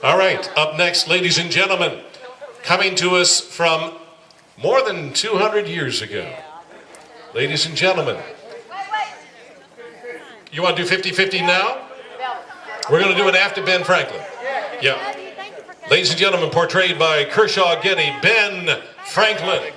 All right, up next, ladies and gentlemen, coming to us from more than 200 years ago. Ladies and gentlemen, you want to do 50-50 now? We're going to do it after Ben Franklin. Yeah. Ladies and gentlemen, portrayed by Kershaw Getty, Ben Franklin.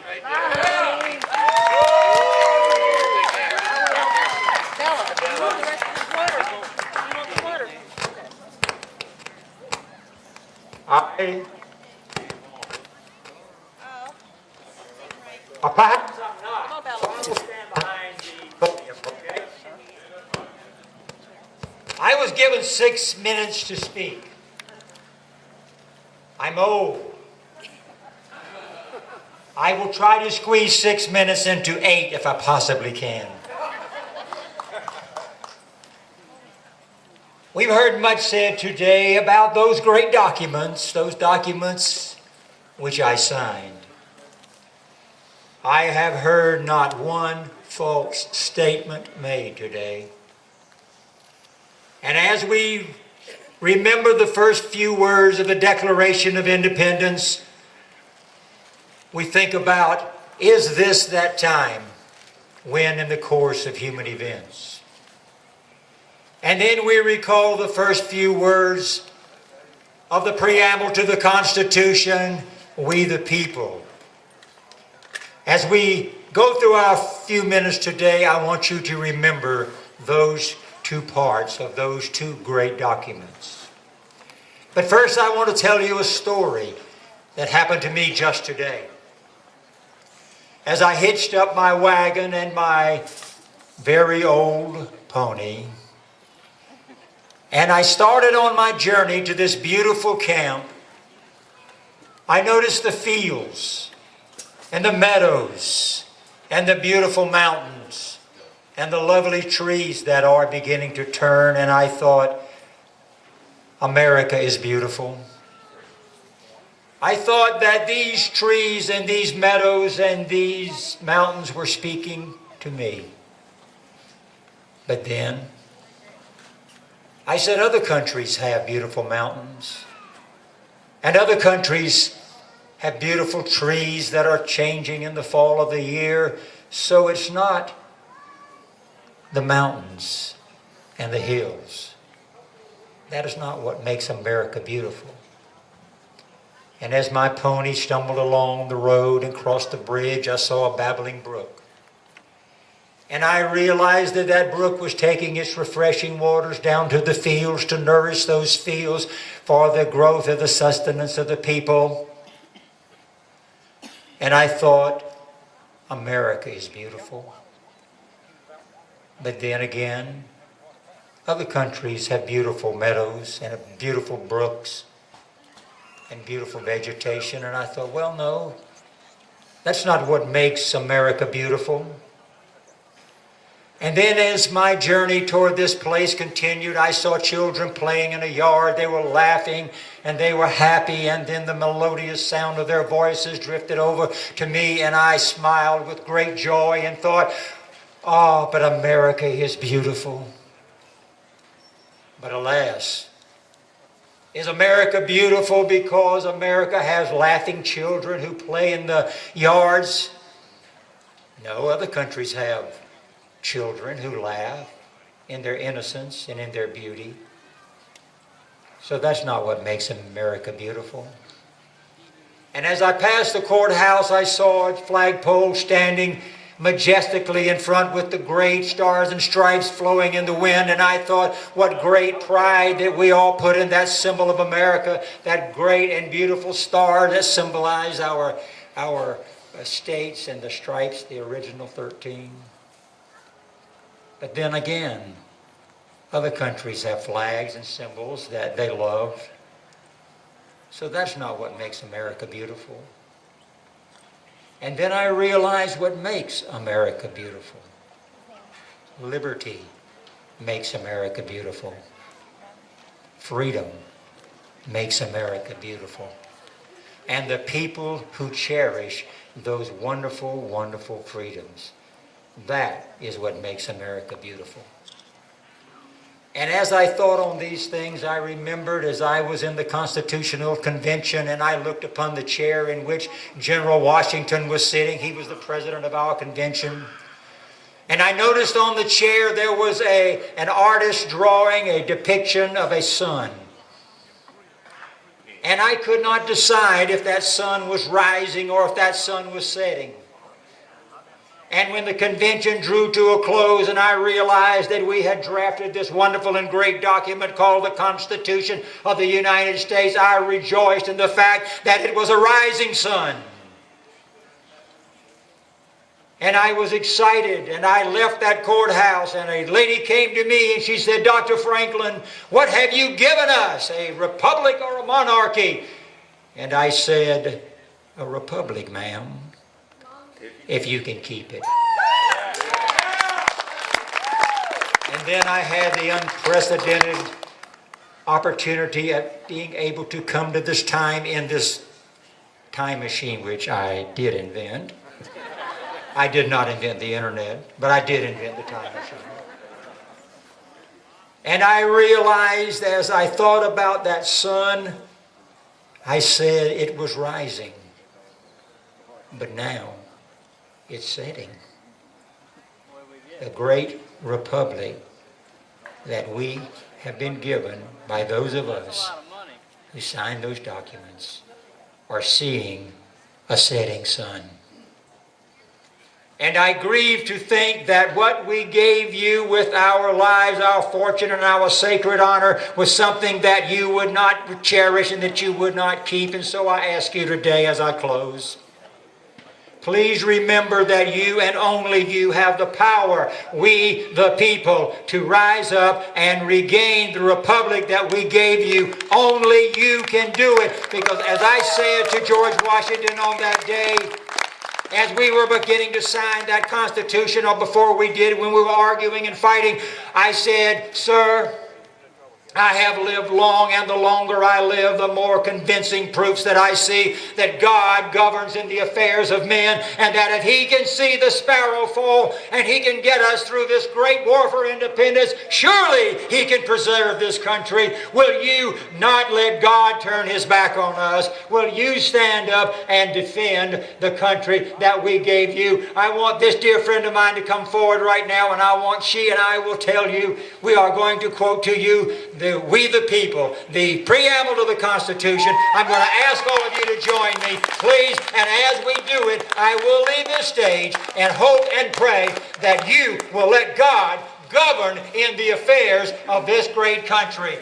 Perhaps I'm not. I will stand behind the podium, okay? I was given 6 minutes to speak. I'm old. I will try to squeeze 6 minutes into 8 if I possibly can. We've heard much said today about those great documents, which I signed. I have heard not one false statement made today. And as we remember the first few words of the Declaration of Independence, we think about, is this that time when in the course of human events? And then we recall the first few words of the preamble to the Constitution, we the people. As we go through our few minutes today, I want you to remember those two parts of those two great documents. But first I want to tell you a story that happened to me just today. As I hitched up my wagon and my very old pony, and I started on my journey to this beautiful camp, I noticed the fields and the meadows and the beautiful mountains and the lovely trees that are beginning to turn, and I thought, America is beautiful. I thought that these trees and these meadows and these mountains were speaking to me. But then I said, other countries have beautiful mountains, and other countries have beautiful trees that are changing in the fall of the year. So it's not the mountains and the hills. That is not what makes America beautiful. And as my pony stumbled along the road and crossed the bridge, I saw a babbling brook. And I realized that that brook was taking its refreshing waters down to the fields to nourish those fields for the growth of the sustenance of the people. And I thought, America is beautiful. But then again, other countries have beautiful meadows and beautiful brooks and beautiful vegetation. And I thought, well, no, that's not what makes America beautiful. And then as my journey toward this place continued, I saw children playing in a yard. They were laughing and they were happy. And then the melodious sound of their voices drifted over to me, and I smiled with great joy and thought, oh, but America is beautiful. But alas, is America beautiful because America has laughing children who play in the yards? No, other countries have children who laugh in their innocence and in their beauty. So that's not what makes America beautiful. And as I passed the courthouse, I saw a flagpole standing majestically in front with the great stars and stripes flowing in the wind. And I thought, what great pride that we all put in that symbol of America, that great and beautiful star that symbolized our states and the stripes, the original 13. But then again, other countries have flags and symbols that they love. So that's not what makes America beautiful. And then I realized what makes America beautiful. Liberty makes America beautiful. Freedom makes America beautiful. And the people who cherish those wonderful, wonderful freedoms. That is what makes America beautiful. And as I thought on these things, I remembered as I was in the Constitutional Convention and I looked upon the chair in which General Washington was sitting. He was the president of our convention. And I noticed on the chair there was an artist drawing a depiction of a sun. And I could not decide if that sun was rising or if that sun was setting. And when the convention drew to a close and I realized that we had drafted this wonderful and great document called the Constitution of the United States, I rejoiced in the fact that it was a rising sun. And I was excited, and I left that courthouse, and a lady came to me and she said, "Dr. Franklin, what have you given us, a republic or a monarchy?" And I said, "A republic, ma'am, if you can keep it." And then I had the unprecedented opportunity of being able to come to this time in this time machine, which I did invent. I did not invent the internet, but I did invent the time machine. And I realized as I thought about that sun, I said it was rising, but now it's setting. The great republic that we have been given by those of us who signed those documents are seeing a setting sun. And I grieve to think that what we gave you with our lives, our fortune, and our sacred honor was something that you would not cherish and that you would not keep. And so I ask you today as I close, please remember that you and only you have the power, we the people, to rise up and regain the republic that we gave you. Only you can do it. Because as I said to George Washington on that day, as we were beginning to sign that Constitution, or before we did, when we were arguing and fighting, I said, "Sir, I have lived long, and the longer I live, the more convincing proofs that I see that God governs in the affairs of men, and that if He can see the sparrow fall, and He can get us through this great war for independence, surely He can preserve this country. Will you not let God turn His back on us? Will you stand up and defend the country that we gave you?" I want this dear friend of mine to come forward right now, and I want she and I will tell you, we are going to quote to you We the People, the preamble to the Constitution. I'm going to ask all of you to join me, please. And as we do it, I will leave this stage and hope and pray that you will let God govern in the affairs of this great country.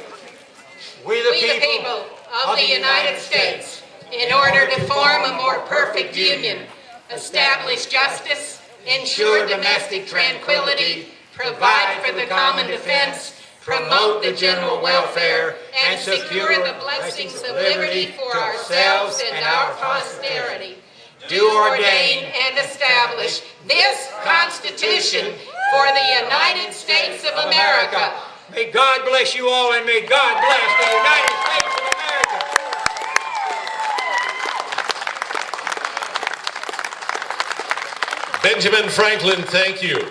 We the people of the United States, in order to form a more perfect union, establish justice, ensure domestic tranquility, provide for the common defense, promote the general welfare, and secure the blessings of liberty for ourselves and our posterity. Do ordain and establish this Constitution for the United States of America. May God bless you all, and may God bless the United States of America. Benjamin Franklin, thank you.